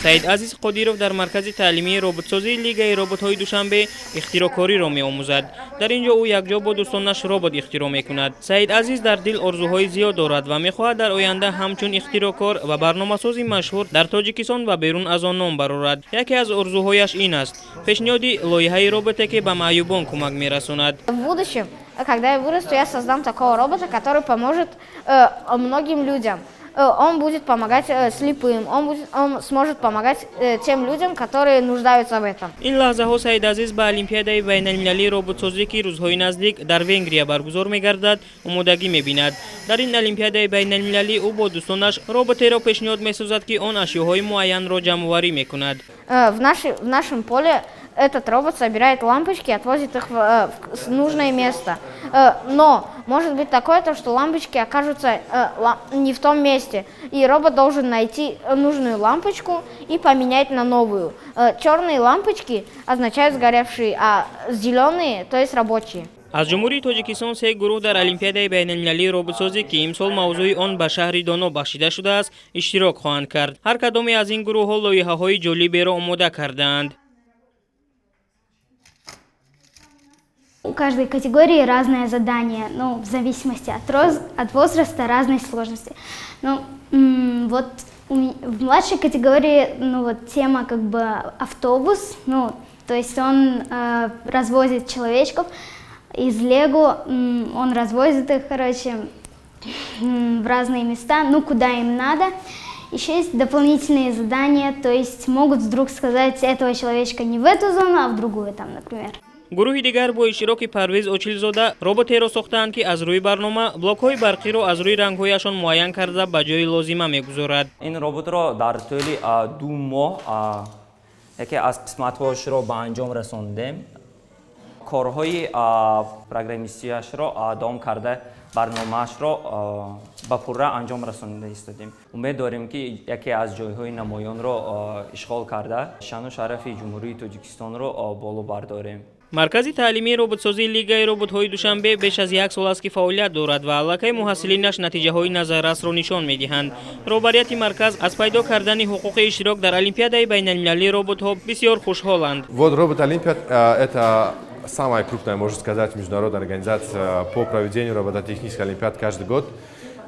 سعید عزیز قدیرов در مرکز تعلیمی رباتسازی لیگ ربات‌های دوشنبه اختراعکاری را می‌آموزد. در اینجا او یکجا با دوستانش ربات اختراع می‌کند. سعید عزیز در دل آرزوهای زیاد دارد و می‌خواهد در آینده همچون اختراعکار و برنامه‌ساز مشهور در تاجیکستان و بیرون از آن نام برآورد. یکی از آرزوهایش این است: پیشنهادی لایحه رباتی که به معیوبان کمک می‌رساند. В будущем, когда я вырасту, я создам такого робота, который поможет многим людям. Он будет помогать слепым, он сможет помогать тем людям, которые нуждаются в этом. این لحظه ها سعید عزیز به المپیادهای بین المللی رباتسازی که روزهای نزدیک در ونگریا برگزار می‌گردد آمادگی می‌بیند. در این المپیادهای بین المللی او با دوستانش رباتی را پیشنهاد می‌سازد که آن اشیاءهای معین را جمع‌آوری می‌کند. В нашем поле этот робот собирает лампочки и отвозит их в нужное место. Но может быть такое, что лампочки окажутся не в том месте, и робот должен найти нужную лампочку и поменять на новую. Черные лампочки означают сгоревшие, а зеленые, то есть рабочие. از جمهوری تاجیکستان سه گروه در المپیادهای بین المللی رباتسازی که امسال موضوع آن به شهر دانو بخشیده شده است اشتراک خواهند کرد. هر کدام از این گروه ها لایحه‌های جالبی را آماده کردند. У каждой категории разное задание, ну, в зависимости от возраста, разной сложности. Ну, вот в младшей категории, ну, вот тема как бы автобус, ну, то есть он развозит человечков из Лего, он развозит их, короче, в разные места, ну, куда им надо. Еще есть дополнительные задания, то есть могут вдруг сказать этого человечка не в эту зону, а в другую там, например. گروهی دیگر با اشتراک پرویز اوچیلزاده رباتی را ساختند که از روی برنامه بلاک‌های برقی را از روی رنگ‌هایشان معین کرده به جای لازمه می‌گذارد. این ربات را در طول 2 ماه یکی از قسمت‌هاش را به انجام رساندیم. کارهای پروگرامیستی‌اش را دام کرده برنامه‌اش را به پوره انجام رسانیده ایستادیم. امید داریم که یکی از جای‌های نمایان را اشغال کرده شأن و شرف جمهوری تاجیکستان را بالا برداریم. مرکز تعلیمی رباتسازی لیگ ربات‌های دوشنبه بیش از 1 سال است که فعالیت دارد و علاقه محصلینش نتیجه‌های نظررس را نشان می‌دهند. رهبریت مرکز از پیدا کردن حقوق اشتراک در المپیادهای بین المللی ربات‌ها بسیار خوشحالند. Вот робот Олимпиад это самая крупная, можно сказать, международная организация по проведению робототехнических олимпиад каждый год.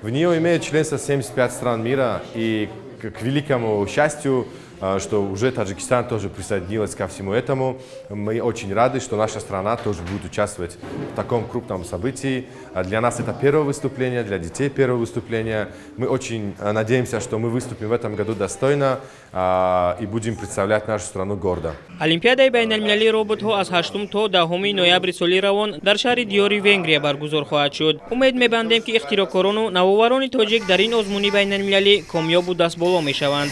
В нее имеют членство 75 стран мира, и к великому счастью, что уже Таджикистан тоже присоединилась ко всему этому. Мы очень рады, что наша страна тоже будет участвовать в таком крупном событии. Для нас это первое выступление, для детей первое выступление. Мы очень надеемся, что мы выступим в этом году достойно и будем представлять нашу страну гордо. المپیادهای بین المللی ربات‌ها از 8 تا 10 نوامبر سال روان در شهر دیاری ونگریا برگزار خواهد شد. امید می‌بندیم که اختراعکاران و نوآوران تاجیک در این آزمون بین المللی کامیاب و دست بالا می‌شوند.